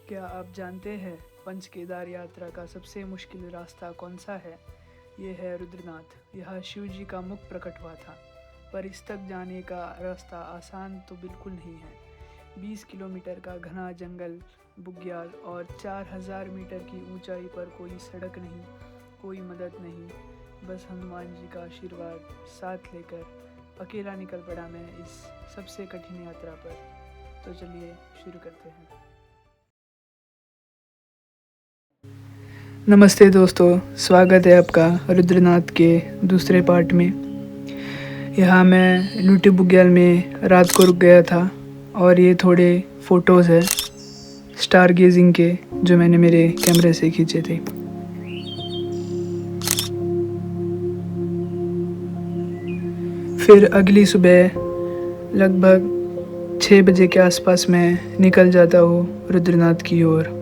क्या आप जानते हैं पंच केदार यात्रा का सबसे मुश्किल रास्ता कौन सा है? ये है रुद्रनाथ। यह शिव जी का मुख प्रकट हुआ था, पर इस तक जाने का रास्ता आसान तो बिल्कुल नहीं है। 20 किलोमीटर का घना जंगल, बुग्याल और 4000 मीटर की ऊंचाई पर कोई सड़क नहीं, कोई मदद नहीं, बस हनुमान जी का आशीर्वाद साथ लेकर अकेला निकल पड़ा मैं इस सबसे कठिन यात्रा पर। तो चलिए शुरू करते हैं। नमस्ते दोस्तों, स्वागत है आपका रुद्रनाथ के दूसरे पार्ट में। यहाँ मैं लूटी बुग्याल में रात को रुक गया था और ये थोड़े फ़ोटोज़ है स्टार गेजिंग के जो मैंने मेरे कैमरे से खींचे थे। फिर अगली सुबह लगभग 6 बजे के आसपास मैं निकल जाता हूँ रुद्रनाथ की ओर।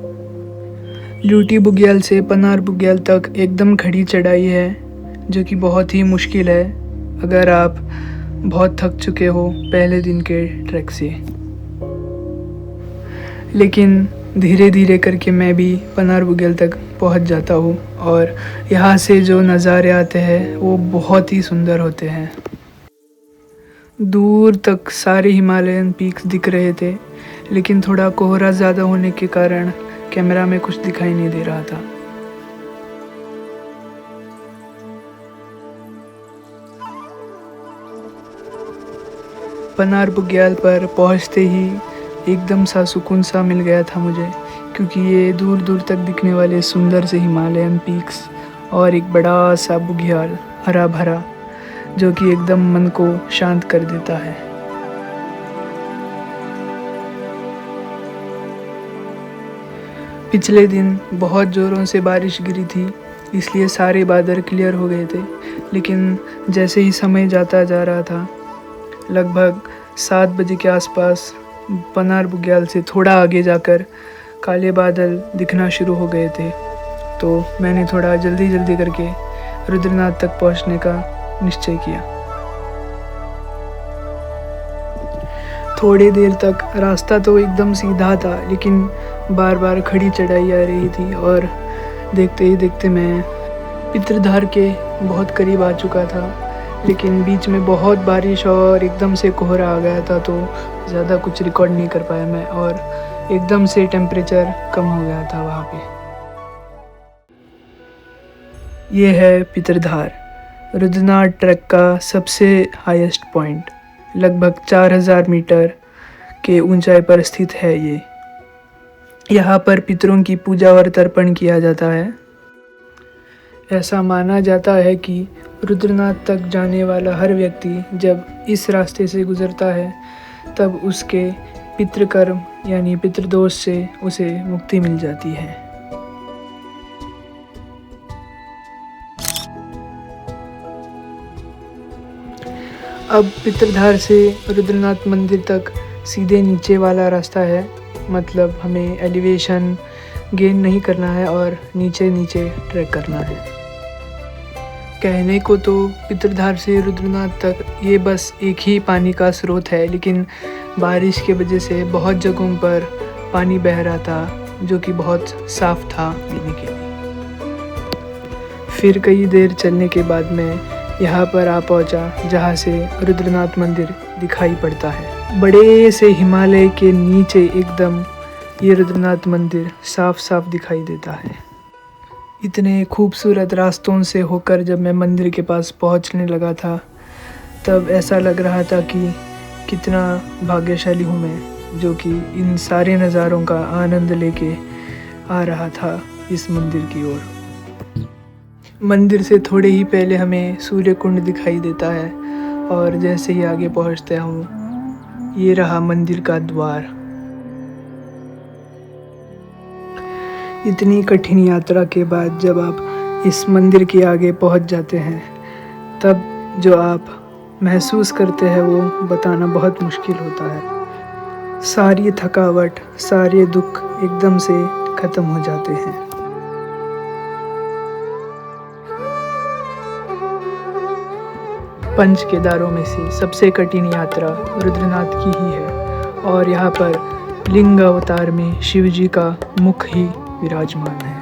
लूटी बुग्याल से पनार बुग्याल तक एकदम खड़ी चढ़ाई है जो कि बहुत ही मुश्किल है अगर आप बहुत थक चुके हो पहले दिन के ट्रैक से। लेकिन धीरे धीरे करके मैं भी पनार बुग्याल तक पहुंच जाता हूँ और यहाँ से जो नज़ारे आते हैं वो बहुत ही सुंदर होते हैं। दूर तक सारे हिमालयन पीक्स दिख रहे थे, लेकिन थोड़ा कोहरा ज़्यादा होने के कारण कैमरा में कुछ दिखाई नहीं दे रहा था। पनार बुग्याल पर पहुंचते ही एकदम सा सुकून सा मिल गया था मुझे, क्योंकि ये दूर दूर तक दिखने वाले सुंदर से हिमालयन पीक्स और एक बड़ा सा बुग्याल हरा भरा जो कि एकदम मन को शांत कर देता है। पिछले दिन बहुत ज़ोरों से बारिश गिरी थी, इसलिए सारे बादल क्लियर हो गए थे। लेकिन जैसे ही समय जाता जा रहा था, लगभग 7 बजे के आसपास पनार बुग्याल से थोड़ा आगे जाकर काले बादल दिखना शुरू हो गए थे। तो मैंने थोड़ा जल्दी करके रुद्रनाथ तक पहुंचने का निश्चय किया। थोड़ी देर तक रास्ता तो एकदम सीधा था, लेकिन बार बार खड़ी चढ़ाई आ रही थी और देखते ही देखते मैं पितृधार के बहुत करीब आ चुका था। लेकिन बीच में बहुत बारिश और एकदम से कोहरा आ गया था, तो ज़्यादा कुछ रिकॉर्ड नहीं कर पाया मैं और एकदम से टेम्परेचर कम हो गया था वहाँ पे। ये है पितृधार, रुद्रनाथ ट्रैक का सबसे हाईएस्ट पॉइंट। लगभग 4000 मीटर के ऊंचाई पर स्थित है ये। यहाँ पर पितरों की पूजा और तर्पण किया जाता है। ऐसा माना जाता है कि रुद्रनाथ तक जाने वाला हर व्यक्ति जब इस रास्ते से गुजरता है तब उसके पितृकर्म यानी पितृदोष से उसे मुक्ति मिल जाती है। अब पितृधार से रुद्रनाथ मंदिर तक सीधे नीचे वाला रास्ता है, मतलब हमें एलिवेशन गेन नहीं करना है और नीचे ट्रैक करना है। कहने को तो पितृधार से रुद्रनाथ तक ये बस एक ही पानी का स्रोत है, लेकिन बारिश के वजह से बहुत जगहों पर पानी बह रहा था जो कि बहुत साफ था पीने के लिए। फिर कई देर चलने के बाद मैं यहाँ पर आ पहुँचा जहाँ से रुद्रनाथ मंदिर दिखाई पड़ता है। बड़े से हिमालय के नीचे एकदम ये रुद्रनाथ मंदिर साफ साफ दिखाई देता है। इतने खूबसूरत रास्तों से होकर जब मैं मंदिर के पास पहुँचने लगा था, तब ऐसा लग रहा था कि कितना भाग्यशाली हूँ मैं, जो कि इन सारे नज़ारों का आनंद लेके आ रहा था इस मंदिर की ओर। मंदिर से थोड़े ही पहले हमें सूर्य कुंड दिखाई देता है और जैसे ही आगे पहुँचते हूँ, ये रहा मंदिर का द्वार। इतनी कठिन यात्रा के बाद जब आप इस मंदिर के आगे पहुंच जाते हैं, तब जो आप महसूस करते हैं वो बताना बहुत मुश्किल होता है। सारी थकावट, सारे दुख एकदम से ख़त्म हो जाते हैं। पंच केदारों में से सबसे कठिन यात्रा रुद्रनाथ की ही है और यहाँ पर लिंग अवतार में शिव जी का मुख ही विराजमान है।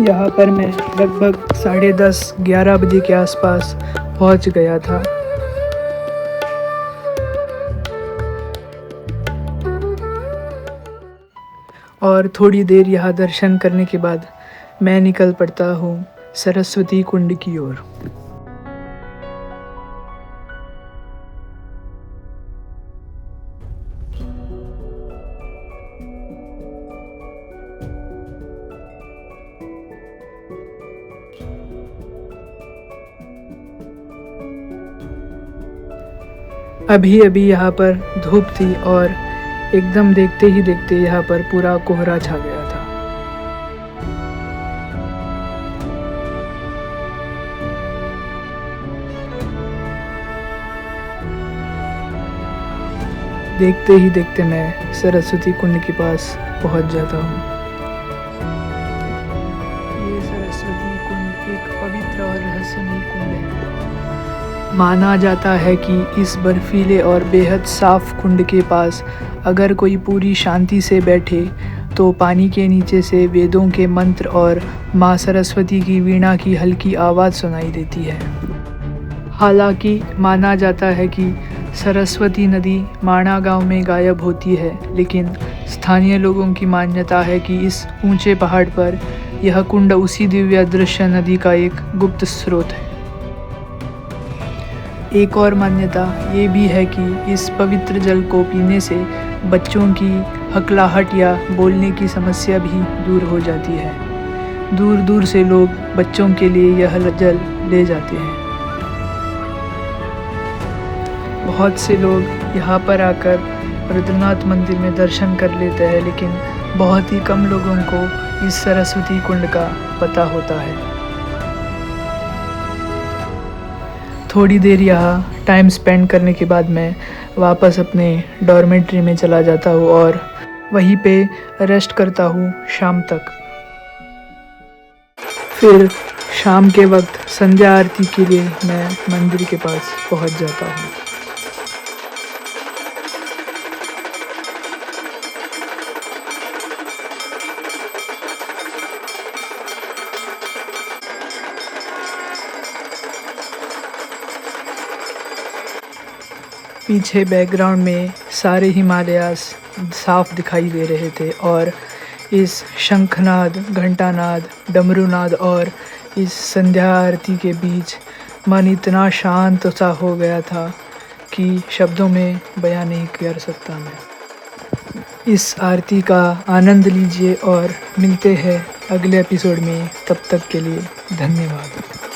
यहाँ पर मैं लगभग 10:30-11 बजे के आसपास पहुँच गया था। और थोड़ी देर यहाँ दर्शन करने के बाद मैं निकल पड़ता हूँ सरस्वती कुंड की ओर। अभी अभी यहाँ पर धूप थी और एकदम देखते ही देखते यहाँ पर पूरा कोहरा छा गया था। देखते ही देखते मैं सरस्वती कुंड के पास पहुँच जाता हूँ। ये सरस्वती कुंड एक पवित्र और रहस्यमयी कुंड है। माना जाता है कि इस बर्फीले और बेहद साफ कुंड के पास अगर कोई पूरी शांति से बैठे तो पानी के नीचे से वेदों के मंत्र और माँ सरस्वती की वीणा की हल्की आवाज़ सुनाई देती है। हालांकि माना जाता है कि सरस्वती नदी माणा गांव में गायब होती है, लेकिन स्थानीय लोगों की मान्यता है कि इस ऊंचे पहाड़ पर यह कुंड उसी दिव्य दृश्य नदी का एक गुप्त स्रोत है। एक और मान्यता ये भी है कि इस पवित्र जल को पीने से बच्चों की हकलाहट या बोलने की समस्या भी दूर हो जाती है। दूर दूर से लोग बच्चों के लिए यह जल ले जाते हैं। बहुत से लोग यहाँ पर आकर रुद्रनाथ मंदिर में दर्शन कर लेते हैं, लेकिन बहुत ही कम लोगों को इस सरस्वती कुंड का पता होता है। थोड़ी देर यहाँ टाइम स्पेंड करने के बाद मैं वापस अपने डॉर्मेट्री में चला जाता हूँ और वहीं पे रेस्ट करता हूँ शाम तक। फिर शाम के वक्त संध्या आरती के लिए मैं मंदिर के पास पहुँच जाता हूँ। पीछे बैकग्राउंड में सारे हिमालयास साफ दिखाई दे रहे थे और इस शंखनाद, घंटानाद, डमरूनाद और इस संध्या आरती के बीच मन इतना शांत सा हो गया था कि शब्दों में बयां नहीं कर सकता मैं। इस आरती का आनंद लीजिए और मिलते हैं अगले एपिसोड में। तब तक के लिए धन्यवाद।